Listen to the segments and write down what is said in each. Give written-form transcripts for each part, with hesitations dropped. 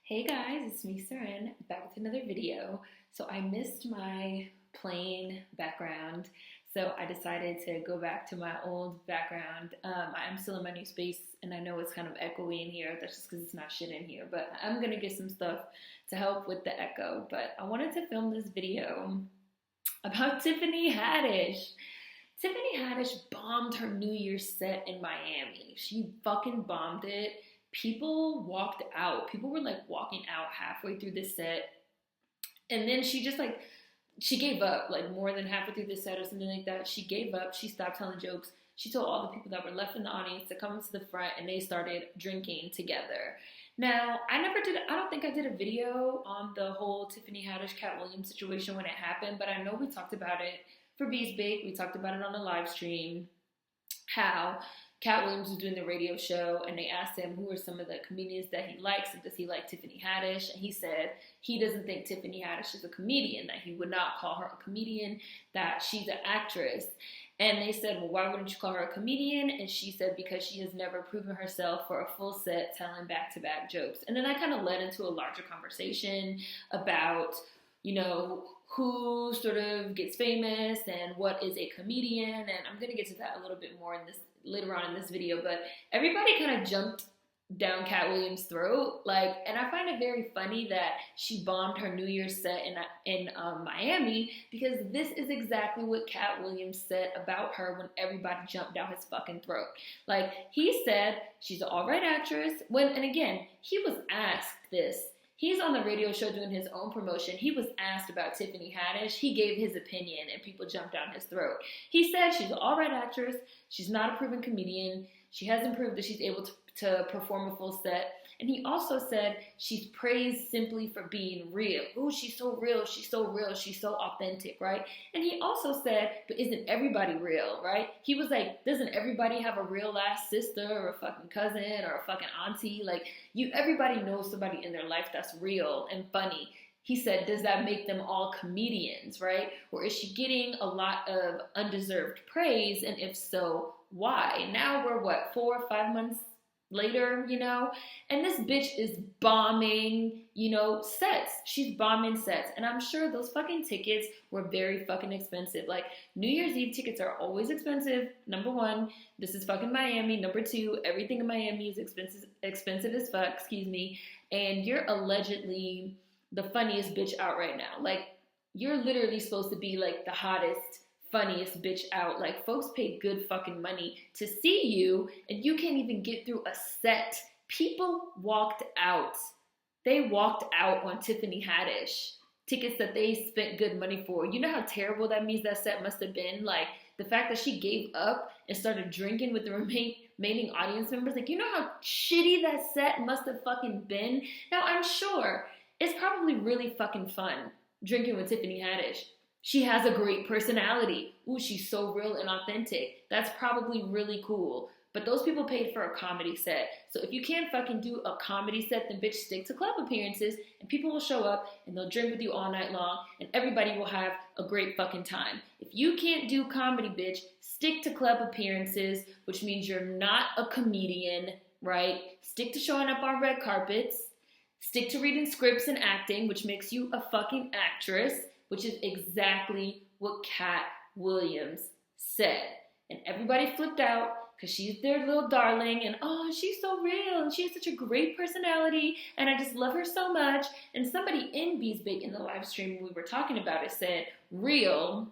Hey guys, it's me, Seren, back with another video. So I missed my plain background, so I decided to go back to my old background. I am still in my new space, and I know it's kind of echoey in here. That's just because it's not shit in here, but I'm gonna get some stuff to help with the echo. But I wanted to film this video about Tiffany Haddish. Tiffany Haddish bombed her New Year's set in Miami. She fucking bombed it. People walked out. People were like walking out halfway through the set. And then she gave up, like more than halfway through the set or something like that. She gave up. She stopped telling jokes. She told all the people that were left in the audience to come to the front and they started drinking together. Now, I don't think I did a video on the whole Tiffany Haddish Cat Williams situation when it happened, but I know we talked about it for Bees Bake. We talked about it on the live stream, how Cat Williams was doing the radio show and they asked him who are some of the comedians that he likes and does he like Tiffany Haddish, and he said he doesn't think Tiffany Haddish is a comedian, that he would not call her a comedian, that she's an actress. And they said, well, why wouldn't you call her a comedian? And she said because she has never proven herself for a full set telling back-to-back jokes. And then I kind of led into a larger conversation about, who sort of gets famous and what is a comedian. And I'm going to get to that a little bit more in this later on in this video, but everybody kind of jumped down Cat Williams' throat, and I find it very funny that she bombed her New Year's set in Miami, because this is exactly what Cat Williams said about her when everybody jumped down his fucking throat. He said she's an all-right actress, and again, he was asked this. He's on the radio show doing his own promotion. He was asked about Tiffany Haddish. He gave his opinion and people jumped down his throat. He said she's an all-right actress. She's not a proven comedian. She hasn't proved that she's able to perform a full set. And he also said she's praised simply for being real. Ooh, she's so real, she's so real, she's so authentic, right? And he also said, but isn't everybody real, right? He was like, doesn't everybody have a real ass sister or a fucking cousin or a fucking auntie? Everybody knows somebody in their life that's real and funny. He said, does that make them all comedians, right? Or is she getting a lot of undeserved praise? And if so, why? Now we're 4 or 5 months later, and this bitch is bombing, sets. She's bombing sets. And I'm sure those fucking tickets were very fucking expensive. New Year's Eve tickets are always expensive. Number one, this is fucking Miami. Number two, everything in Miami is expensive as fuck, and you're allegedly the funniest bitch out right now. You're literally supposed to be the hottest, funniest bitch out. Folks paid good fucking money to see you, and you can't even get through a set. People walked out. They walked out on Tiffany Haddish. Tickets that they spent good money for. You know how terrible that means that set must have been? The fact that she gave up and started drinking with the remaining audience members. You know how shitty that set must have fucking been? Now, I'm sure it's probably really fucking fun drinking with Tiffany Haddish. She has a great personality. Ooh, she's so real and authentic. That's probably really cool. But those people paid for a comedy set. So if you can't fucking do a comedy set, then bitch, stick to club appearances and people will show up and they'll drink with you all night long and everybody will have a great fucking time. If you can't do comedy, bitch, stick to club appearances, which means you're not a comedian, right? Stick to showing up on red carpets. Stick to reading scripts and acting, which makes you a fucking actress, which is exactly what Cat Williams said. And everybody flipped out because she's their little darling and, oh, she's so real and she has such a great personality and I just love her so much. And somebody in Bees Bake in the live stream when we were talking about it said, real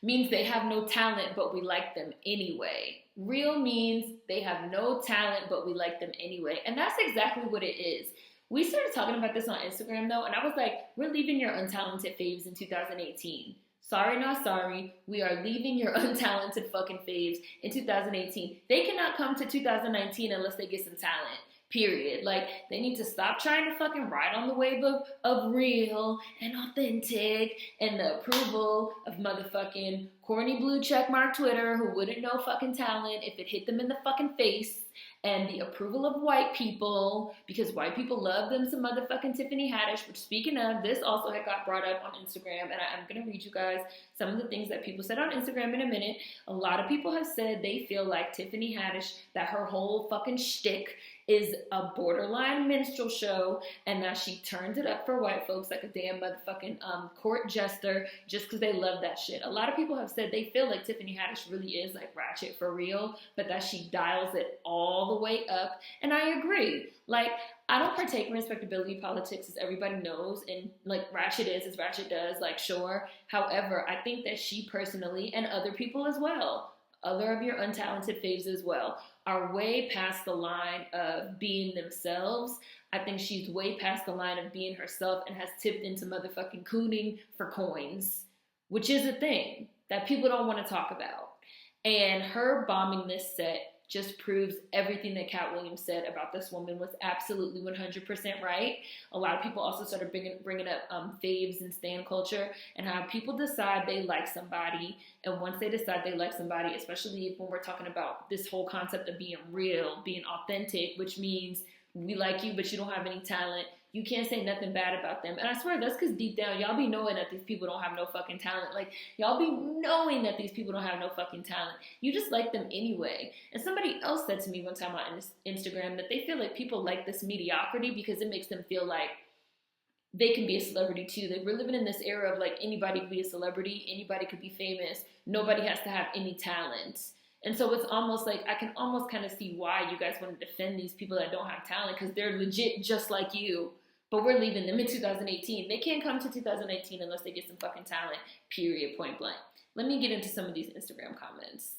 means they have no talent, but we like them anyway. Real means they have no talent, but we like them anyway. And that's exactly what it is. We started talking about this on Instagram, though, and I was like, we're leaving your Untalented Faves in 2018. Sorry, not sorry. We are leaving your Untalented fucking Faves in 2018. They cannot come to 2019 unless they get some talent. Period. They need to stop trying to fucking ride on the wave of real and authentic and the approval of motherfucking corny blue checkmark Twitter who wouldn't know fucking talent if it hit them in the fucking face, and the approval of white people, because white people love them some motherfucking Tiffany Haddish, which, speaking of, this also had got brought up on Instagram, and I'm going to read you guys some of the things that people said on Instagram in a minute. A lot of people have said they feel like Tiffany Haddish, that her whole fucking shtick is a borderline minstrel show, and now she turns it up for white folks like a damn motherfucking court jester just because they love that shit. A lot of people have said they feel like Tiffany Haddish really is like ratchet for real, but that she dials it all the way up, and I agree. Like, I don't partake in respectability politics, as everybody knows, and like ratchet is as ratchet does, like sure. However, I think that she personally, and other people as well, other of your untalented faves as well, are way past the line of being themselves. I think she's way past the line of being herself and has tipped into motherfucking cooning for coins, which is a thing that people don't want to talk about. And her bombing this set just proves everything that Cat Williams said about this woman was absolutely 100% right. A lot of people also started bringing up faves and stan culture and how people decide they like somebody. And once they decide they like somebody, especially when we're talking about this whole concept of being real, being authentic, which means we like you, but you don't have any talent. You can't say nothing bad about them. And I swear that's because deep down, y'all be knowing that these people don't have no fucking talent. Like, y'all be knowing that these people don't have no fucking talent. You just like them anyway. And somebody else said to me one time on Instagram that they feel like people like this mediocrity because it makes them feel like they can be a celebrity too. Like, we're living in this era of like anybody could be a celebrity, anybody could be famous. Nobody has to have any talent. And so it's almost like I can almost kind of see why you guys want to defend these people that don't have talent because they're legit just like you. But we're leaving them in 2018. They can't come to 2019 unless they get some fucking talent, period, point blank. Let me get into some of these Instagram comments.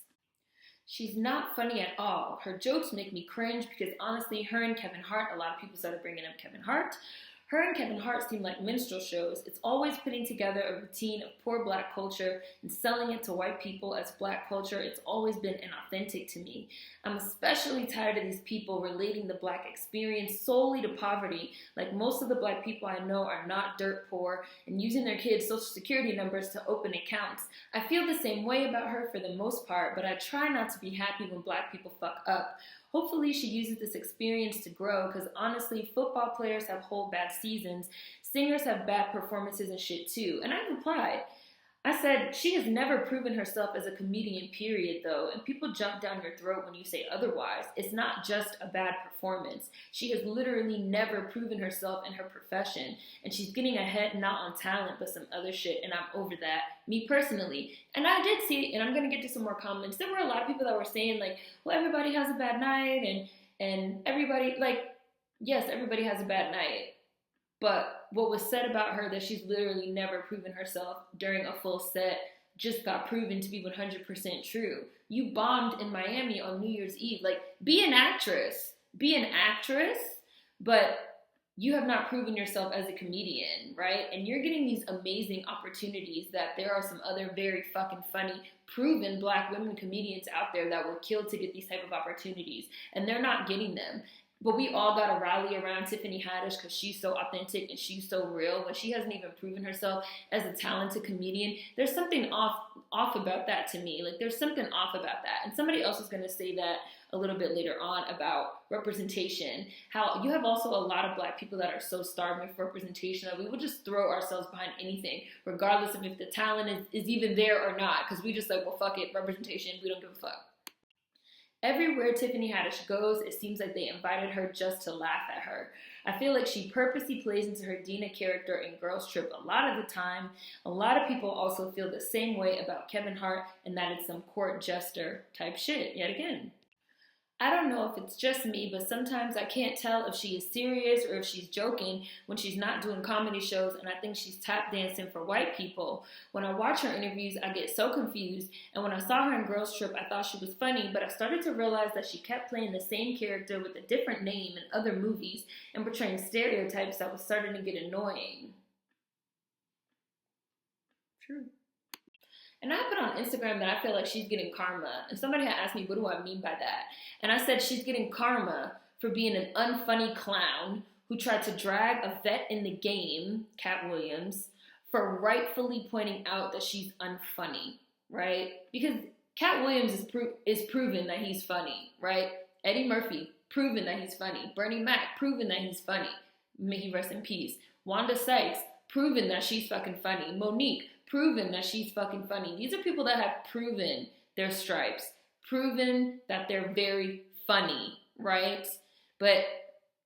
She's not funny at all. Her jokes make me cringe because honestly, her and Kevin Hart, a lot of people started bringing up Kevin Hart. Her and Kevin Hart seem like minstrel shows. It's always putting together a routine of poor black culture and selling it to white people as black culture. It's always been inauthentic to me. I'm especially tired of these people relating the black experience solely to poverty. Like most of the black people I know are not dirt poor and using their kids' social security numbers to open accounts. I feel the same way about her for the most part, but I try not to be happy when black people fuck up. Hopefully she uses this experience to grow because honestly, football players have whole bad seasons. Singers have bad performances and shit too. And I replied, I said, she has never proven herself as a comedian, period, though, and people jump down your throat when you say otherwise. It's not just a bad performance. She has literally never proven herself in her profession, and she's getting ahead not on talent, but some other shit, and I'm over that, me personally. And I did see, and I'm going to get to some more comments, there were a lot of people that were saying, like, well, everybody has a bad night, and everybody, like, yes, everybody has a bad night. But what was said about her that she's literally never proven herself during a full set just got proven to be 100% true. You bombed in Miami on New Year's Eve. Like, be an actress. Be an actress, but you have not proven yourself as a comedian, right? And you're getting these amazing opportunities that there are some other very fucking funny, proven black women comedians out there that were killed to get these type of opportunities. And they're not getting them. But we all got to rally around Tiffany Haddish because she's so authentic and she's so real. When she hasn't even proven herself as a talented comedian, there's something off about that to me. Like, there's something off about that. And somebody else is going to say that a little bit later on about representation. How you have also a lot of black people that are so starving for representation that we would just throw ourselves behind anything, regardless of if the talent is even there or not. Because we just like, well, fuck it, representation, we don't give a fuck. Everywhere Tiffany Haddish goes, it seems like they invited her just to laugh at her. I feel like she purposely plays into her Dina character in Girls Trip a lot of the time. A lot of people also feel the same way about Kevin Hart and that it's some court jester type shit, yet again. I don't know if it's just me, but sometimes I can't tell if she is serious or if she's joking when she's not doing comedy shows, and I think she's tap dancing for white people. When I watch her interviews, I get so confused, and when I saw her in Girls Trip, I thought she was funny, but I started to realize that she kept playing the same character with a different name in other movies and portraying stereotypes that was starting to get annoying. True. And I put on Instagram that I feel like she's getting karma. And somebody had asked me, what do I mean by that? And I said she's getting karma for being an unfunny clown who tried to drag a vet in the game, Cat Williams, for rightfully pointing out that she's unfunny, right? Because Cat Williams is proven that he's funny, right? Eddie Murphy, proven that he's funny. Bernie Mac, proven that he's funny. May he rest in peace. Wanda Sykes, proven that she's fucking funny. Monique, proven that she's fucking funny. These are people that have proven their stripes, proven that they're very funny, right? But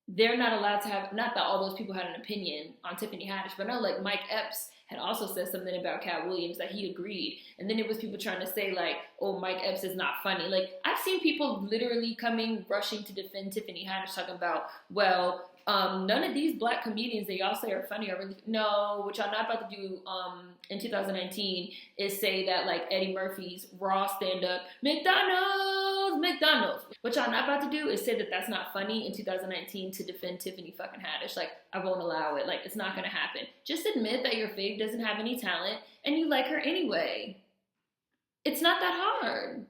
they're not allowed to have, not that all those people had an opinion on Tiffany Haddish, but no, like Mike Epps had also said something about Cat Williams that he agreed. And then it was people trying to say like, oh, Mike Epps is not funny. Like, I've seen people literally rushing to defend Tiffany Haddish, talking about, well, none of these black comedians that y'all say are funny are really, no, what y'all not about to do in 2019 is say that like Eddie Murphy's raw stand-up, McDonald's. What y'all not about to do is say that that's not funny in 2019 to defend Tiffany fucking Haddish. Like, I won't allow it. Like, it's not gonna happen. Just admit that your fave doesn't have any talent and you like her anyway. It's not that hard.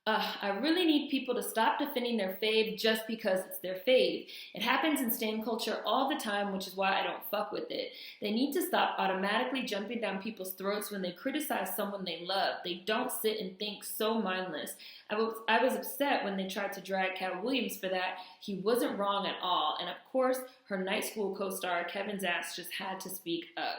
I really need people to stop defending their fave just because it's their fave. It happens in stan culture all the time, which is why I don't fuck with it. They need to stop automatically jumping down people's throats when they criticize someone they love. They don't sit and think, so mindless. I was upset when they tried to drag Cat Williams for that. He wasn't wrong at all. And of course, her night school co-star Kevin's ass just had to speak up.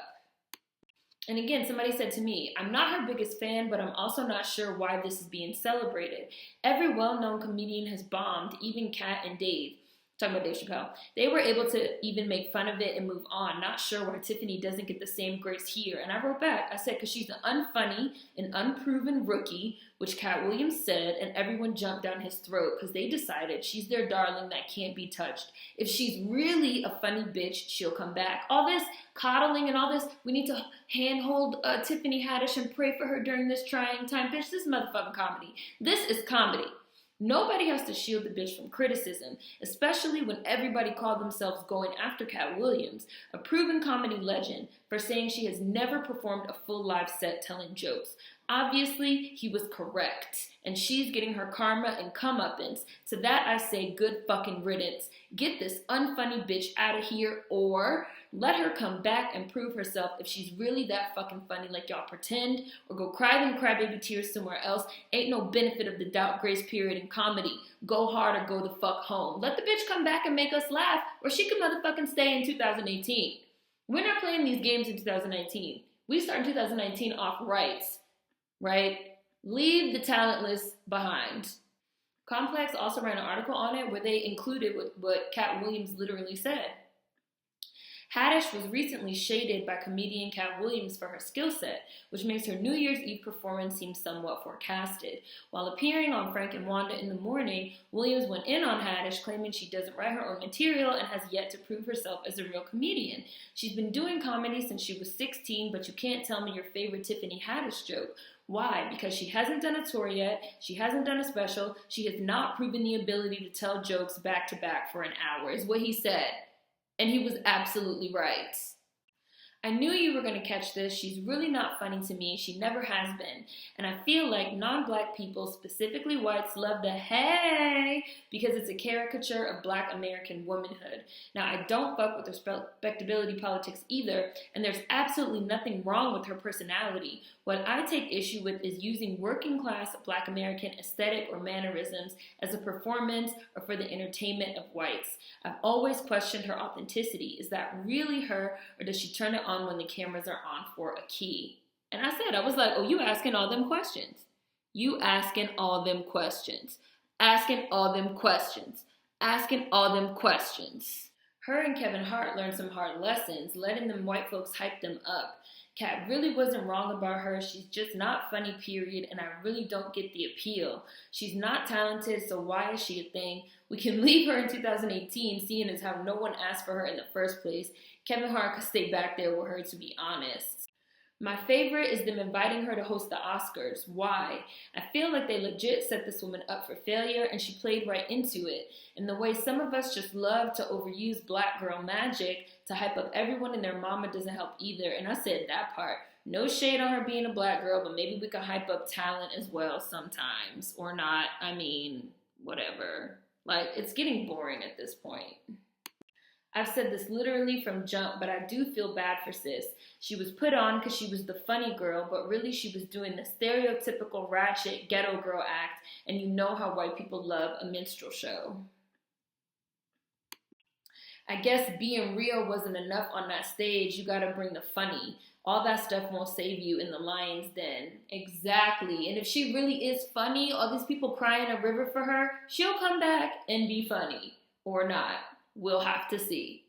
And again, somebody said to me, I'm not her biggest fan, but I'm also not sure why this is being celebrated. Every well-known comedian has bombed, even Kat and Dave. Talking about Dave Chappelle. They were able to even make fun of it and move on. Not sure why Tiffany doesn't get the same grace here. And I wrote back, I said, because she's an unfunny and unproven rookie, which Cat Williams said, and everyone jumped down his throat because they decided she's their darling that can't be touched. If she's really a funny bitch, she'll come back. All this coddling and all this, we need to handhold Tiffany Haddish and pray for her during this trying time. Bitch, this is motherfucking comedy. This is comedy. Nobody has to shield the bitch from criticism, especially when everybody called themselves going after Cat Williams, a proven comedy legend, for saying she has never performed a full live set telling jokes. Obviously, he was correct, and she's getting her karma and comeuppance. To that I say good fucking riddance. Get this unfunny bitch out of here, or let her come back and prove herself if she's really that fucking funny like y'all pretend, or go cry them crybaby tears somewhere else. Ain't no benefit of the doubt grace period in comedy. Go hard or go the fuck home. Let the bitch come back and make us laugh, or she can motherfucking stay in 2018. We're not playing these games in 2019. We start 2019 off right? Leave the talentless behind. Complex also ran an article on it where they included what Cat Williams literally said. Haddish was recently shaded by comedian Cat Williams for her skill set, which makes her New Year's Eve performance seem somewhat forecasted. While appearing on Frank and Wanda in the Morning, Williams went in on Haddish, claiming she doesn't write her own material and has yet to prove herself as a real comedian. She's been doing comedy since she was 16, but you can't tell me your favorite Tiffany Haddish joke. Why? Because she hasn't done a tour yet, she hasn't done a special, she has not proven the ability to tell jokes back to back for an hour, is what he said. And he was absolutely right. I knew you were going to catch this. She's really not funny to me. She never has been. And I feel like non-black people, specifically whites, love the hey because it's a caricature of black American womanhood. Now, I don't fuck with respectability politics either, and there's absolutely nothing wrong with her personality. What I take issue with is using working class black American aesthetic or mannerisms as a performance or for the entertainment of whites. I've always questioned her authenticity. Is that really her, or does she turn it on when the cameras are on for a key? And I was like, oh, you asking all them questions. You asking all them questions. Asking all them questions. Asking all them questions. Her and Kevin Hart learned some hard lessons, letting them white folks hype them up. Kat really wasn't wrong about her. She's just not funny, period, and I really don't get the appeal. She's not talented, so why is she a thing? We can leave her in 2018, seeing as how no one asked for her in the first place. Kevin Hart could stay back there with her, to be honest. My favorite is them inviting her to host the Oscars. Why? I feel like they legit set this woman up for failure, and she played right into it. In the way some of us just love to overuse black girl magic to hype up everyone and their mama doesn't help either. And I said that part. No shade on her being a black girl, but maybe we could hype up talent as well sometimes. Or not. I mean, whatever. Like, it's getting boring at this point. I've said this literally from jump, but I do feel bad for sis. She was put on because she was the funny girl, but really she was doing the stereotypical ratchet ghetto girl act, and you know how white people love a minstrel show. I guess being real wasn't enough on that stage. You gotta bring the funny. All that stuff won't save you in the lion's den. Exactly. And if she really is funny, all these people crying a river for her, she'll come back and be funny. or not. We'll have to see.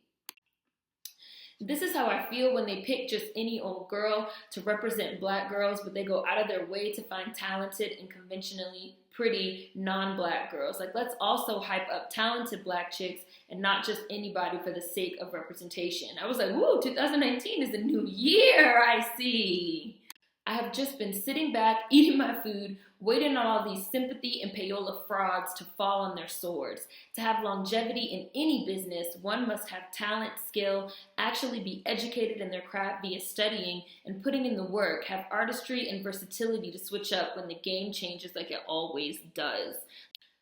This is how I feel when they pick just any old girl to represent black girls, but they go out of their way to find talented and conventionally pretty non-black girls. Like, let's also hype up talented black chicks and not just anybody for the sake of representation. I was like, woo, 2019 is the new year, I see. I have just been sitting back, eating my food, waiting on all these sympathy and payola frauds to fall on their swords. To have longevity in any business, one must have talent, skill, actually be educated in their craft via studying and putting in the work, have artistry and versatility to switch up when the game changes like it always does.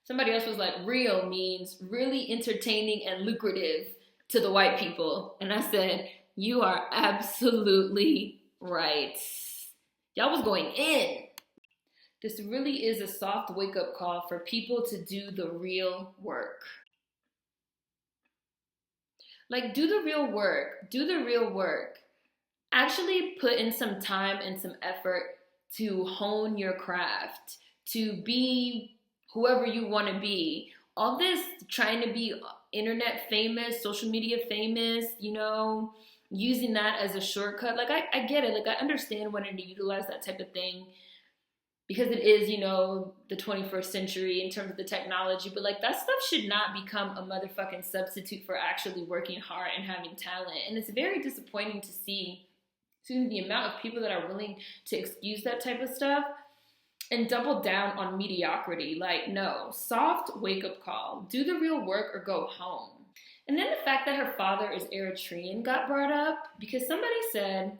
Somebody else was like, real means really entertaining and lucrative to the white people. And I said, you are absolutely right. Y'all was going in. This really is a soft wake-up call for people to do the real work. Like, do the real work. Do the real work. Actually put in some time and some effort to hone your craft, to be whoever you want to be. All this trying to be internet famous, social media famous, you know, using that as a shortcut. Like, I get it. Like, I understand wanting to utilize that type of thing because it is, you know, the 21st century in terms of the technology. But, like, that stuff should not become a motherfucking substitute for actually working hard and having talent. And it's very disappointing to see the amount of people that are willing to excuse that type of stuff and double down on mediocrity. Like, no, soft wake-up call. Do the real work or go home. And then the fact that her father is Eritrean got brought up because somebody said,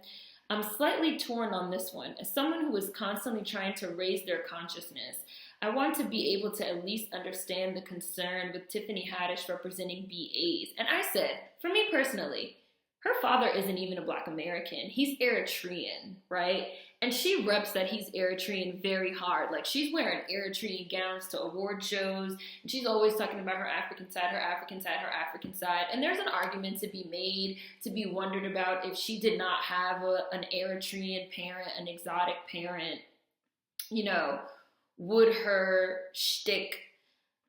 I'm slightly torn on this one. As someone who is constantly trying to raise their consciousness, I want to be able to at least understand the concern with Tiffany Haddish representing BAs. And I said, for me personally, her father isn't even a black American. He's Eritrean, right? And she reps that he's Eritrean very hard. Like, she's wearing Eritrean gowns to award shows, and she's always talking about her African side, her African side, her African side. And there's an argument to be made, to be wondered about if she did not have an Eritrean parent, an exotic parent, you know, would her shtick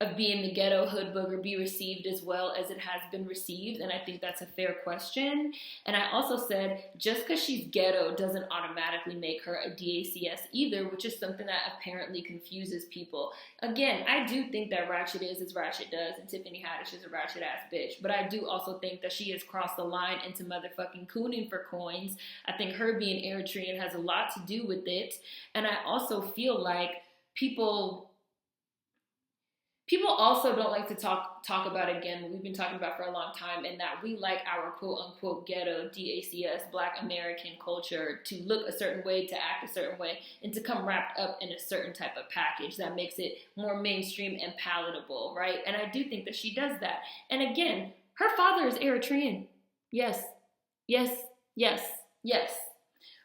of being the ghetto hood booger be received as well as it has been received? And I think that's a fair question. And I also said, just because she's ghetto doesn't automatically make her a DACS either, which is something that apparently confuses people. Again, I do think that Ratchet is as Ratchet does, and Tiffany Haddish is a ratchet ass bitch. But I do also think that she has crossed the line into motherfucking cooning for coins. I think her being Eritrean has a lot to do with it. And I also feel like people also don't like to talk about, again, what we've been talking about for a long time, and that we like our quote-unquote ghetto, DACS, Black American culture to look a certain way, to act a certain way, and to come wrapped up in a certain type of package that makes it more mainstream and palatable, right? And I do think that she does that. And again, her father is Eritrean. Yes, yes, yes, yes.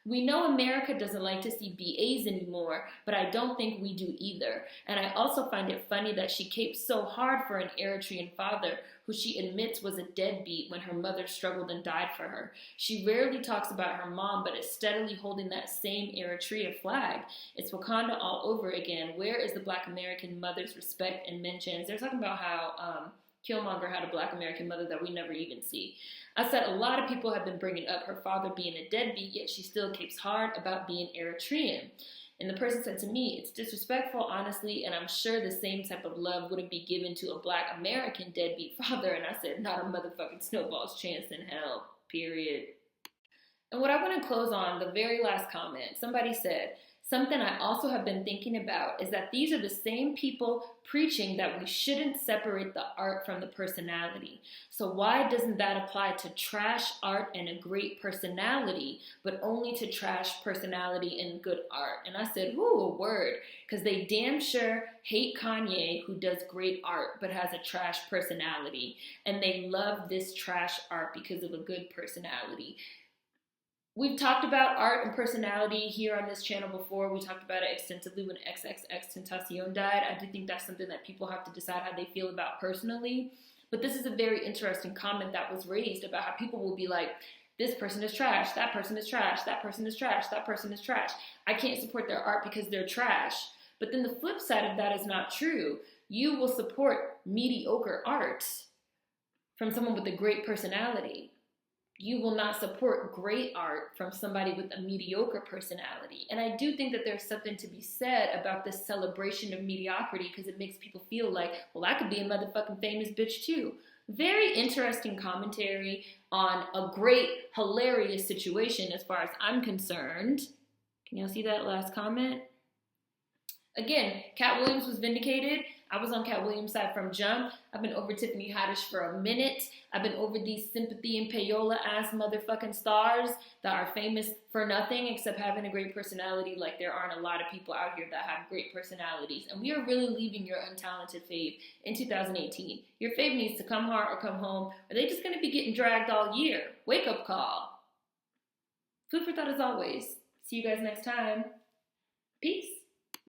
We know America doesn't like to see BAs anymore, but I don't think we do either. And I also find it funny that she caped so hard for an Eritrean father who she admits was a deadbeat when her mother struggled and died for her. She rarely talks about her mom, but is steadily holding that same Eritrea flag. It's Wakanda all over again. Where is the Black American mother's respect and mentions? They're talking about how Killmonger had a Black American mother that we never even see. I said a lot of people have been bringing up her father being a deadbeat, yet she still keeps hard about being Eritrean. And the person said to me, it's disrespectful, honestly, and I'm sure the same type of love wouldn't be given to a Black American deadbeat father. And I said, not a motherfucking snowball's chance in hell, period. And what I want to close on, the very last comment, somebody said, something I also have been thinking about is that these are the same people preaching that we shouldn't separate the art from the personality. So why doesn't that apply to trash art and a great personality, but only to trash personality and good art? And I said, ooh, a word, because they damn sure hate Kanye, who does great art, but has a trash personality. And they love this trash art because of a good personality. We've talked about art and personality here on this channel before. We talked about it extensively when XXXTentacion died. I do think that's something that people have to decide how they feel about personally. But this is a very interesting comment that was raised about how people will be like, this person is trash, that person is trash, that person is trash, that person is trash. I can't support their art because they're trash. But then the flip side of that is not true. You will support mediocre art, from someone with a great personality. You will not support great art from somebody with a mediocre personality. And I do think that there's something to be said about this celebration of mediocrity, because it makes people feel like, well, I could be a motherfucking famous bitch too. Very interesting commentary on a great, hilarious situation as far as I'm concerned. Can y'all see that last comment? Again, Cat Williams was vindicated. I was on Cat Williams' side from jump. I've been over Tiffany Haddish for a minute. I've been over these sympathy and payola ass motherfucking stars that are famous for nothing except having a great personality. Like, there aren't a lot of people out here that have great personalities. And we are really leaving your untalented fave in 2018. Your fave needs to come hard or come home, or they just gonna be getting dragged all year. Wake up call. Food for thought as always. See you guys next time. Peace.